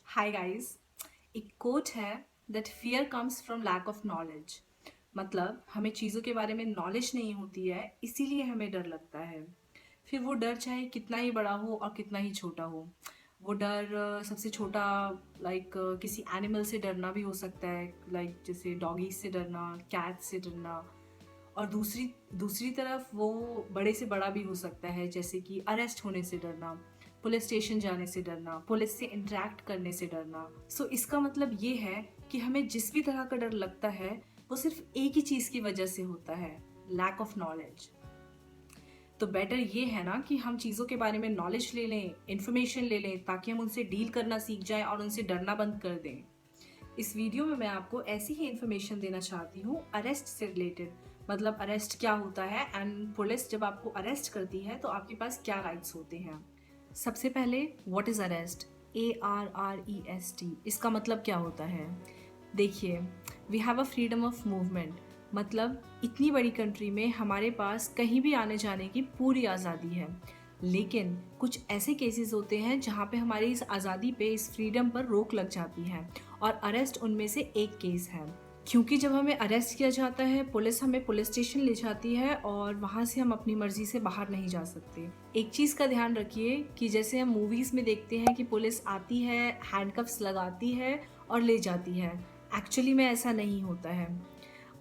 हाय guys. एक quote है that fear comes from lack of knowledge. मतलब हमें चीज़ों के बारे में नॉलेज नहीं होती है, इसीलिए हमें डर लगता है। फिर वो डर चाहे कितना ही बड़ा हो और कितना ही छोटा हो। वो डर सबसे छोटा किसी एनिमल से डरना भी हो सकता है, जैसे डॉगीज से डरना, कैट से डरना। और दूसरी दूसरी तरफ वो बड़े से बड़ा भी हो सकता है, जैसे कि अरेस्ट होने से डरना, पुलिस स्टेशन जाने से डरना, पुलिस से इंटरेक्ट करने से डरना। सो इसका मतलब ये है कि हमें जिस भी तरह का डर लगता है वो सिर्फ एक ही चीज़ की वजह से होता है, लैक ऑफ नॉलेज। तो बेटर ये है ना कि हम चीज़ों के बारे में नॉलेज ले लें, इन्फॉर्मेशन ले लें, ताकि हम उनसे डील करना सीख जाएं और उनसे डरना बंद कर दें। इस वीडियो में मैं आपको ऐसी ही इन्फॉर्मेशन देना चाहती हूँ अरेस्ट से रिलेटेड। मतलब अरेस्ट क्या होता है एंड पुलिस जब आपको अरेस्ट करती है तो आपके पास क्या राइट्स होते हैं। सबसे पहले व्हाट इज़ अरेस्ट? ARREST, इसका मतलब क्या होता है? देखिए, we have a freedom of movement. मतलब इतनी बड़ी कंट्री में हमारे पास कहीं भी आने जाने की पूरी आज़ादी है। लेकिन कुछ ऐसे केसेस होते हैं जहाँ पे हमारी इस आज़ादी पे, इस फ्रीडम पर रोक लग जाती है, और अरेस्ट उनमें से एक केस है। क्योंकि जब हमें अरेस्ट किया जाता है, पुलिस हमें पुलिस स्टेशन ले जाती है और वहाँ से हम अपनी मर्जी से बाहर नहीं जा सकते। एक चीज़ का ध्यान रखिए कि जैसे हम मूवीज़ में देखते हैं कि पुलिस आती है, हैंडकफ्स लगाती है और ले जाती है, एक्चुअली में ऐसा नहीं होता है।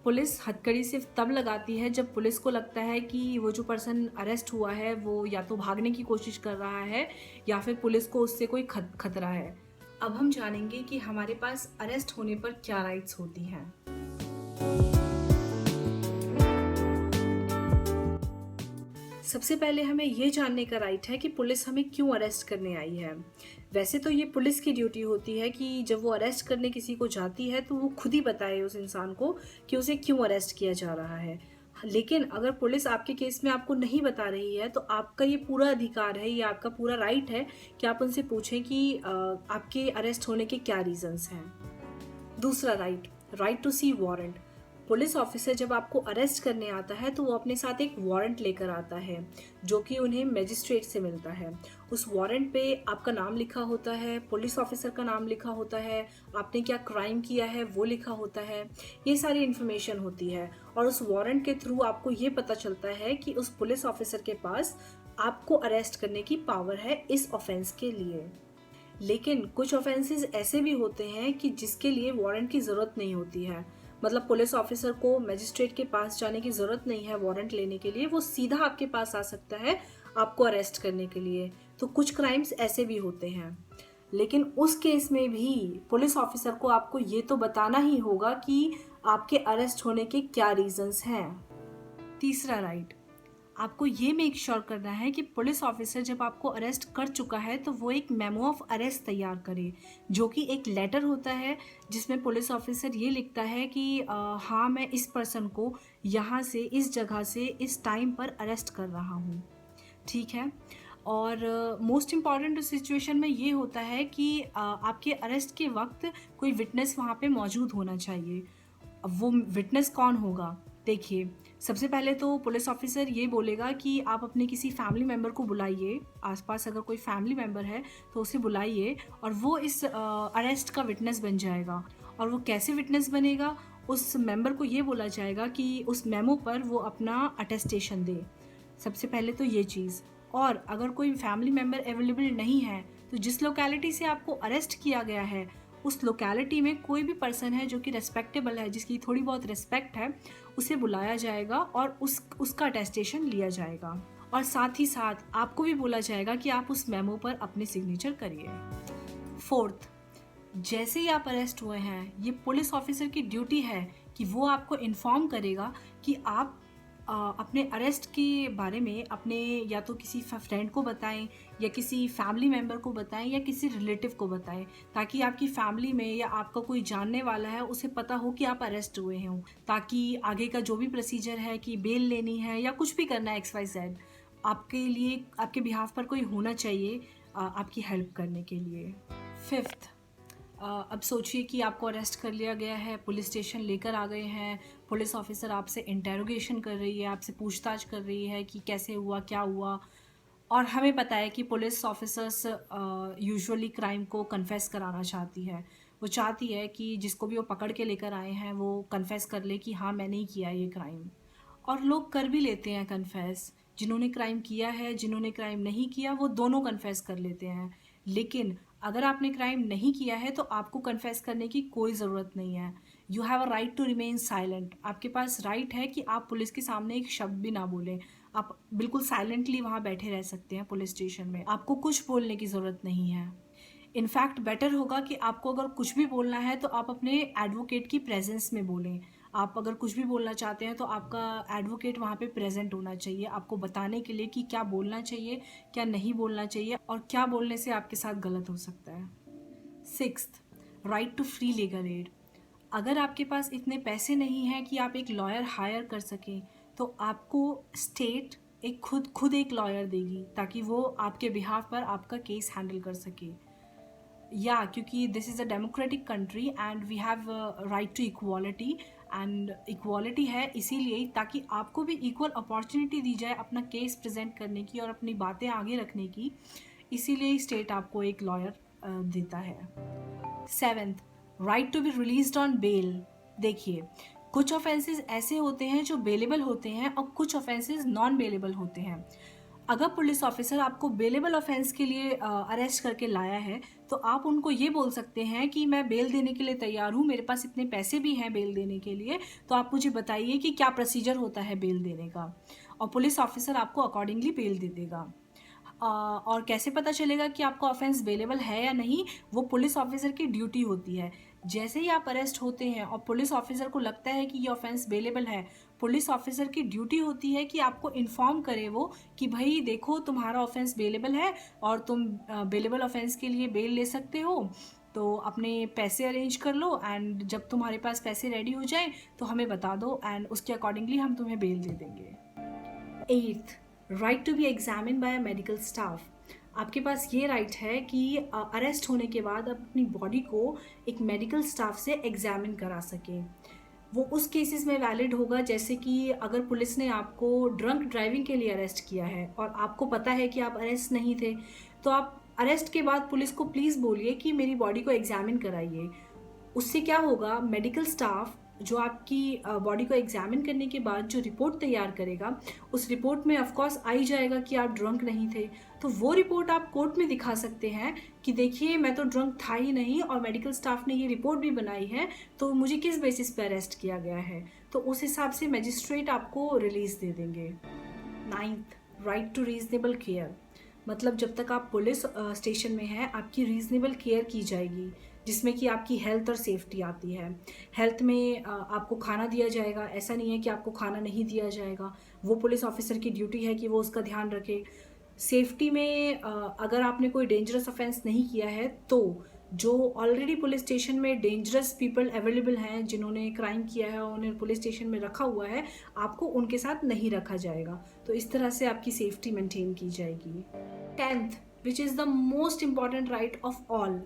पुलिस हथकड़ी सिर्फ तब लगाती है जब पुलिस को लगता है कि वो जो पर्सन अरेस्ट हुआ है वो या तो भागने की कोशिश कर रहा है या फिर पुलिस को उससे कोई खतरा है। अब हम जानेंगे कि हमारे पास अरेस्ट होने पर क्या राइट्स होती हैं। सबसे पहले हमें ये जानने का राइट है कि पुलिस हमें क्यों अरेस्ट करने आई है। वैसे तो ये पुलिस की ड्यूटी होती है कि जब वो अरेस्ट करने किसी को जाती है तो वो खुद ही बताए उस इंसान को कि उसे क्यों अरेस्ट किया जा रहा है। लेकिन अगर पुलिस आपके केस में आपको नहीं बता रही है तो आपका ये पूरा अधिकार है, ये आपका पूरा राइट है कि आप उनसे पूछें कि आपके अरेस्ट होने के क्या रीजंस हैं। दूसरा right, right to see warrant. Police officer जब आपको अरेस्ट करने आता है तो वो अपने साथ एक वारंट लेकर आता है जो कि उन्हें मजिस्ट्रेट से मिलता है। उस वारंट पे आपका नाम लिखा होता है, पुलिस ऑफिसर का नाम लिखा होता है, आपने क्या क्राइम किया है वो लिखा होता है, ये सारी इन्फॉर्मेशन होती है। और उस वारंट के थ्रू आपको ये पता चलता है कि उस पुलिस ऑफिसर के पास आपको अरेस्ट करने की पावर है इस ऑफेंस के लिए। लेकिन कुछ ऑफेंसेस ऐसे भी होते हैं कि जिसके लिए वारंट की ज़रूरत नहीं होती है। मतलब पुलिस ऑफिसर को मजिस्ट्रेट के पास जाने की ज़रूरत नहीं है वारंट लेने के लिए, वो सीधा आपके पास आ सकता है आपको अरेस्ट करने के लिए। तो कुछ क्राइम्स ऐसे भी होते हैं। लेकिन उस केस में भी पुलिस ऑफिसर को आपको ये तो बताना ही होगा कि आपके अरेस्ट होने के क्या रीजंस हैं। तीसरा राइट, आपको ये मेक श्योर करना है कि पुलिस ऑफिसर जब आपको अरेस्ट कर चुका है तो वो एक मेमो ऑफ अरेस्ट तैयार करे, जो कि एक लेटर होता है जिसमें पुलिस ऑफिसर ये लिखता है कि हाँ, मैं इस पर्सन को यहाँ से, इस जगह से, इस टाइम पर अरेस्ट कर रहा हूँ। ठीक है। और मोस्ट इम्पॉर्टेंट सिचुएशन में ये होता है कि आपके अरेस्ट के वक्त कोई विटनेस वहाँ पे मौजूद होना चाहिए। अब वो विटनेस कौन होगा? देखिए, सबसे पहले तो पुलिस ऑफिसर ये बोलेगा कि आप अपने किसी फैमिली मेम्बर को बुलाइए, आसपास अगर कोई फैमिली मेम्बर है तो उसे बुलाइए, और वो इस अरेस्ट का विटनेस बन जाएगा। और वो कैसे विटनेस बनेगा? उस मेम्बर को ये बोला जाएगा कि उस मेमो पर वो अपना अटेस्टेशन दे। सबसे पहले तो ये चीज़। और अगर कोई फैमिली मेम्बर अवेलेबल नहीं है तो जिस लोकेलिटी से आपको अरेस्ट किया गया है उस लोकेलिटी में कोई भी पर्सन है जो कि रेस्पेक्टेबल है, जिसकी थोड़ी बहुत रिस्पेक्ट है, उसे बुलाया जाएगा और उसका अटेस्टेशन लिया जाएगा। और साथ ही साथ आपको भी बोला जाएगा कि आप उस मेमो पर अपने सिग्नेचर करिए। फोर्थ, जैसे ही आप अरेस्ट हुए हैं, ये पुलिस ऑफिसर की ड्यूटी है कि वो आपको इन्फॉर्म करेगा कि आप अपने अरेस्ट के बारे में अपने या तो किसी फ्रेंड को बताएं, या किसी फैमिली मेम्बर को बताएं, या किसी रिलेटिव को बताएं, ताकि आपकी फैमिली में या आपका कोई जानने वाला है उसे पता हो कि आप अरेस्ट हुए हों, ताकि आगे का जो भी प्रोसीजर है कि बेल लेनी है या कुछ भी करना है XYZ, आपके लिए, आपके बिहाफ पर कोई होना चाहिए आपकी हेल्प करने के लिए। फिफ्थ, अब सोचिए कि आपको अरेस्ट कर लिया गया है, पुलिस स्टेशन लेकर आ गए हैं, पुलिस ऑफिसर आपसे इंटेरोगेशन कर रही है, आपसे पूछताछ कर रही है कि कैसे हुआ, क्या हुआ। और हमें पता है कि पुलिस ऑफिसर्स यूजुअली क्राइम को कन्फेस कराना चाहती है। वो चाहती है कि जिसको भी वो पकड़ के लेकर आए हैं वो कन्फेस कर ले कि हाँ मैंने ही किया ये क्राइम। और लोग कर भी लेते हैं कन्फेस। जिन्होंने क्राइम किया है, जिन्होंने क्राइम नहीं किया, वो दोनों कन्फेस कर लेते हैं। लेकिन अगर आपने क्राइम नहीं किया है तो आपको कन्फेस करने की कोई ज़रूरत नहीं है। You have a right to remain silent. आपके पास राइट है कि आप पुलिस के सामने एक शब्द भी ना बोलें। आप बिल्कुल साइलेंटली वहाँ बैठे रह सकते हैं पुलिस स्टेशन में। आपको कुछ बोलने की ज़रूरत नहीं है। इनफैक्ट बेटर होगा कि आपको अगर कुछ भी बोलना है तो आप अपने एडवोकेट की प्रेजेंस में बोलें। आप अगर कुछ भी बोलना चाहते हैं तो आपका एडवोकेट वहाँ पे प्रेजेंट होना चाहिए, आपको बताने के लिए कि क्या बोलना चाहिए, क्या नहीं बोलना चाहिए और क्या बोलने से आपके साथ गलत हो सकता है। Sixth, right to free legal aid. अगर आपके पास इतने पैसे नहीं हैं कि आप एक लॉयर हायर कर सकें तो आपको स्टेट एक खुद एक लॉयर देगी ताकि वो आपके बिहाफ पर आपका केस हैंडल कर सके। या क्योंकि this is a democratic country and we have right to equality. And equality है इसीलिए ताकि आपको भी इक्वल अपॉर्चुनिटी दी जाए अपना केस प्रेजेंट करने की और अपनी बातें आगे रखने की। इसीलिए स्टेट आपको एक लॉयर देता है। Seventh, right to be released on bail. देखिए, कुछ ऑफेंसेस ऐसे होते हैं जो बेलेबल होते हैं और कुछ ऑफेंसेस नॉन बेलेबल होते हैं। अगर पुलिस ऑफिसर आपको बेलेबल ऑफेंस के लिए अरेस्ट करके लाया है तो आप उनको ये बोल सकते हैं कि मैं बेल देने के लिए तैयार हूँ, मेरे पास इतने पैसे भी हैं बेल देने के लिए, तो आप मुझे बताइए कि क्या प्रोसीजर होता है बेल देने का। और पुलिस ऑफिसर आपको अकॉर्डिंगली बेल दे देगा। और कैसे पता चलेगा कि आपका ऑफेंस बेलेबल है या नहीं? वो पुलिस ऑफिसर की ड्यूटी होती है। जैसे ही आप अरेस्ट होते हैं और पुलिस ऑफिसर को लगता है कि ये ऑफेंस बेलेबल है, पुलिस ऑफिसर की ड्यूटी होती है कि आपको इन्फॉर्म करे वो कि भाई देखो तुम्हारा ऑफेंस बेलेबल है और तुम बेलेबल ऑफेंस के लिए बेल ले सकते हो, तो अपने पैसे अरेंज कर लो एंड जब तुम्हारे पास पैसे रेडी हो जाए तो हमें बता दो एंड उसके अकॉर्डिंगली हम तुम्हें बेल दे देंगे। Eighth, right to be examine by a medical staff. आपके पास ये राइट है कि अरेस्ट होने के बाद आप अपनी बॉडी को एक मेडिकल स्टाफ से एग्जामिन करा सकें। वो उस केसेस में वैलिड होगा जैसे कि अगर पुलिस ने आपको ड्रंक ड्राइविंग के लिए अरेस्ट किया है और आपको पता है कि आप अरेस्ट नहीं थे, तो आप अरेस्ट के बाद पुलिस को प्लीज़ बोलिए कि मेरी बॉडी को एग्जामिन कराइए। उससे क्या होगा, मेडिकल स्टाफ जो आपकी बॉडी को एग्जामिन करने के बाद जो रिपोर्ट तैयार करेगा, उस रिपोर्ट में ऑफ कोर्स आ ही जाएगा कि आप ड्रंक नहीं थे। तो वो रिपोर्ट आप कोर्ट में दिखा सकते हैं कि देखिए मैं तो ड्रंक था ही नहीं और मेडिकल स्टाफ ने ये रिपोर्ट भी बनाई है, तो मुझे किस बेसिस पे अरेस्ट किया गया है। तो उस हिसाब से मजिस्ट्रेट आपको रिलीज दे देंगे। Ninth, right to reasonable care. मतलब जब तक आप पुलिस स्टेशन में हैं आपकी रीजनेबल केयर की जाएगी, जिसमें कि आपकी हेल्थ और सेफ्टी आती है। हेल्थ में आपको खाना दिया जाएगा, ऐसा नहीं है कि आपको खाना नहीं दिया जाएगा, वो पुलिस ऑफिसर की ड्यूटी है कि वो उसका ध्यान रखे। सेफ्टी में अगर आपने कोई डेंजरस ऑफेंस नहीं किया है तो जो ऑलरेडी पुलिस स्टेशन में डेंजरस पीपल अवेलेबल हैं जिन्होंने क्राइम किया है और उन्हें पुलिस स्टेशन में रखा हुआ है, आपको उनके साथ नहीं रखा जाएगा। तो इस तरह से आपकी सेफ्टी मेंटेन की जाएगी। 10th, which is the most important right of all,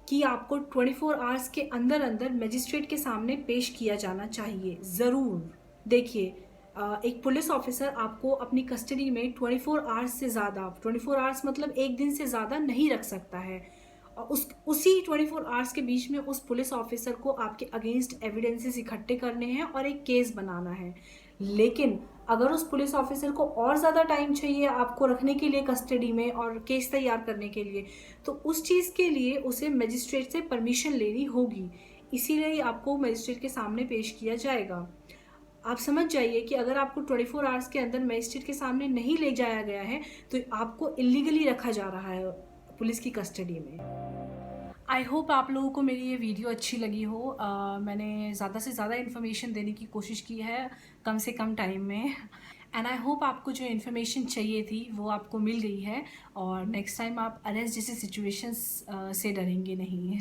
कि आपको 24 आवर्स के अंदर अंदर मजिस्ट्रेट के सामने पेश किया जाना चाहिए ज़रूर। देखिए, एक पुलिस ऑफिसर आपको अपनी कस्टडी में 24 आवर्स से ज़्यादा, 24 आवर्स मतलब एक दिन से ज़्यादा नहीं रख सकता है। और उसी 24 आवर्स के बीच में उस पुलिस ऑफिसर को आपके अगेंस्ट एविडेंसेस इकट्ठे करने हैं और एक केस बनाना है। लेकिन अगर उस पुलिस ऑफिसर को और ज़्यादा टाइम चाहिए आपको रखने के लिए कस्टडी में और केस तैयार करने के लिए, तो उस चीज़ के लिए उसे मजिस्ट्रेट से परमिशन लेनी होगी। इसीलिए आपको मजिस्ट्रेट के सामने पेश किया जाएगा। आप समझ जाइए कि अगर आपको 24 आवर्स के अंदर मजिस्ट्रेट के सामने नहीं ले जाया गया है तो आपको इलीगली रखा जा रहा है पुलिस की कस्टडी में। आई होप आप लोगों को मेरी ये वीडियो अच्छी लगी हो। मैंने ज़्यादा से ज़्यादा इन्फॉर्मेशन देने की कोशिश की है कम से कम टाइम में, एंड आई होप आपको जो इन्फॉर्मेशन चाहिए थी वो आपको मिल गई है और नेक्स्ट टाइम आप अरेस्ट जैसी सिचुएशंस से डरेंगे नहीं।